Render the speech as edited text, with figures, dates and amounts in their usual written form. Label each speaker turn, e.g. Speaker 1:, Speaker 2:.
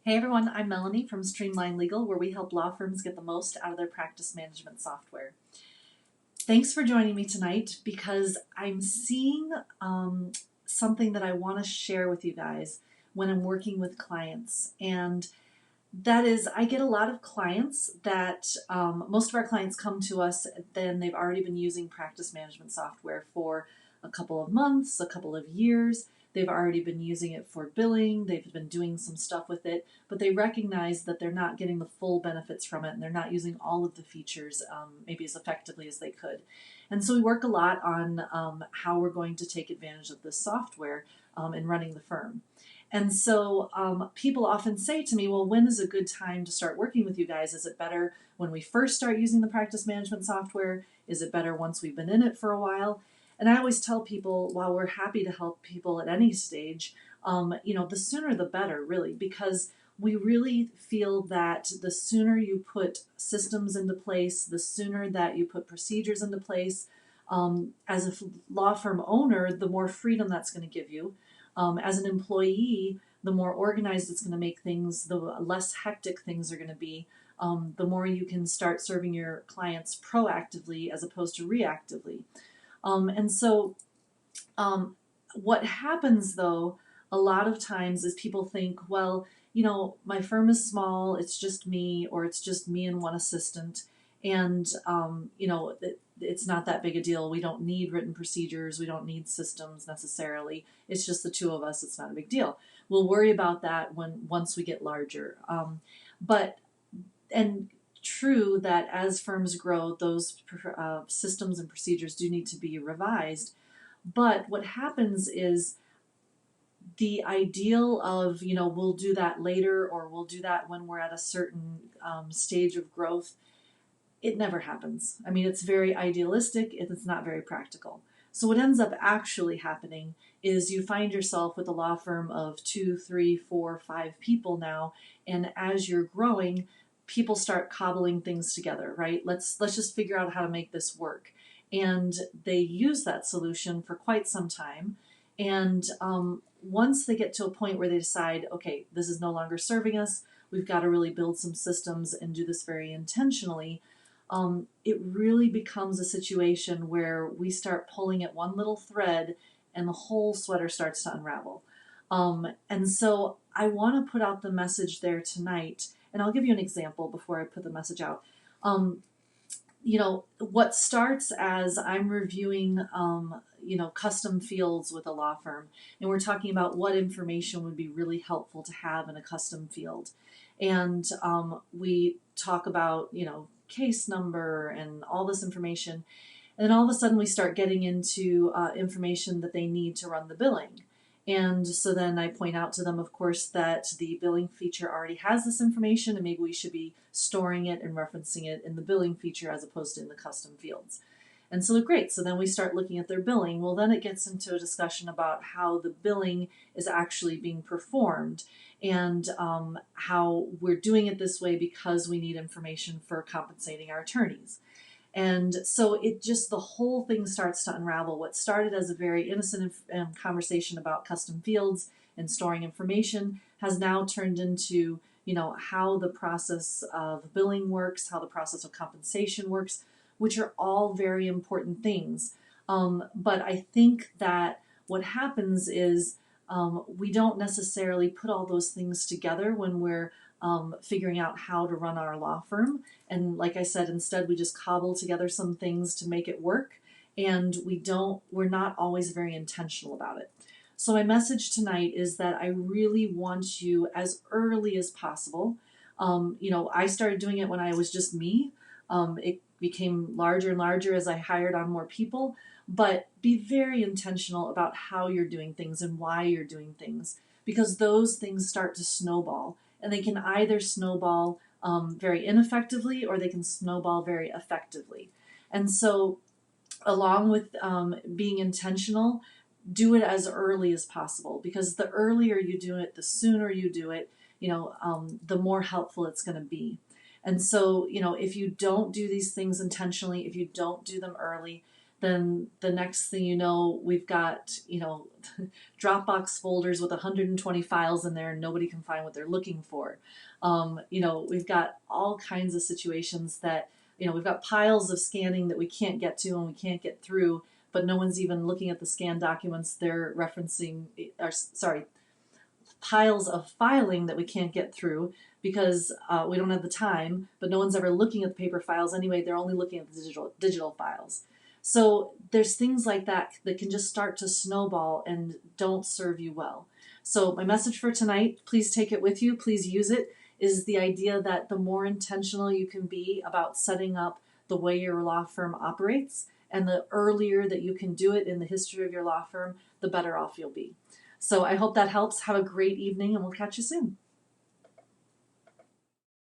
Speaker 1: Hey everyone, I'm Melanie from Streamline Legal, where we help law firms get the most out of their practice management software. Thanks for joining me tonight because I'm seeing something that I want to share with you guys when I'm working with clients. And that is, I get a lot of clients that most of our clients come to us, then they've already been using practice management software for a couple of months, a couple of years. They've already been using it for billing. They've been doing some stuff with it, but they recognize that they're not getting the full benefits from it and they're not using all of the features maybe as effectively as they could. And so we work a lot on how we're going to take advantage of this software in running the firm. And so people often say to me, well, when is a good time to start working with you guys? Is it better when we first start using the practice management software? Is it better once we've been in it for a while? And I always tell people, while we're happy to help people at any stage, the sooner the better, really, because we really feel that the sooner you put systems into place, the sooner that you put procedures into place, as a law firm owner, the more freedom that's going to give you. As an employee, the more organized it's going to make things, the less hectic things are going to be, the more you can start serving your clients proactively as opposed to reactively. And so what happens though, a lot of times is people think, well, my firm is small, it's just me, or it's just me and one assistant. And, it's not that big a deal. We don't need written procedures. We don't need systems necessarily. It's just the two of us. It's not a big deal. We'll worry about that once we get larger. And true that as firms grow, those systems and procedures do need to be revised. But what happens is the ideal of, we'll do that later or we'll do that when we're at a certain stage of growth, it never happens. I mean, it's very idealistic, it's not very practical. So what ends up actually happening is you find yourself with a law firm of 2, 3, 4, 5 people now, and as you're growing, people start cobbling things together, right? Let's just figure out how to make this work. And they use that solution for quite some time. And once they get to a point where they decide, okay, this is no longer serving us, we've got to really build some systems and do this very intentionally, it really becomes a situation where we start pulling at one little thread and the whole sweater starts to unravel. And so I want to put out the message there tonight, and I'll give you an example before I put the message out. What starts as I'm reviewing, custom fields with a law firm, and we're talking about what information would be really helpful to have in a custom field. And we talk about, case number and all this information. And then all of a sudden we start getting into information that they need to run the billing. And so then I point out to them, of course, that the billing feature already has this information and maybe we should be storing it and referencing it in the billing feature as opposed to in the custom fields. And so great, so then we start looking at their billing. Well, then it gets into a discussion about how the billing is actually being performed and how we're doing it this way because we need information for compensating our attorneys. And so the whole thing starts to unravel. What started as a very innocent conversation about custom fields and storing information has now turned into, how the process of billing works, how the process of compensation works, which are all very important things. But I think that what happens is we don't necessarily put all those things together when we're figuring out how to run our law firm. And like I said, instead we just cobble together some things to make it work, and we're not always very intentional about it. So my message tonight is that I really want you as early as possible. I started doing it when I was just me. It became larger and larger as I hired on more people, but be very intentional about how you're doing things and why you're doing things, because those things start to snowball, and they can either snowball very ineffectively or they can snowball very effectively. And so along with being intentional, do it as early as possible, because the earlier you do it, the sooner you do it, the more helpful it's going to be. And so, if you don't do these things intentionally, if you don't do them early, then the next thing you know, we've got, Dropbox folders with 120 files in there and nobody can find what they're looking for. We've got all kinds of situations that, we've got piles of scanning that we can't get to and we can't get through, but no one's even looking at the scanned documents they're referencing, or sorry, piles of filing that we can't get through because we don't have the time, but no one's ever looking at the paper files anyway. They're only looking at the digital files. So there's things like that that can just start to snowball and don't serve you well. So my message for tonight, please take it with you, please use it, is the idea that the more intentional you can be about setting up the way your law firm operates, and the earlier that you can do it in the history of your law firm, the better off you'll be. So I hope that helps. Have a great evening, and we'll catch you soon.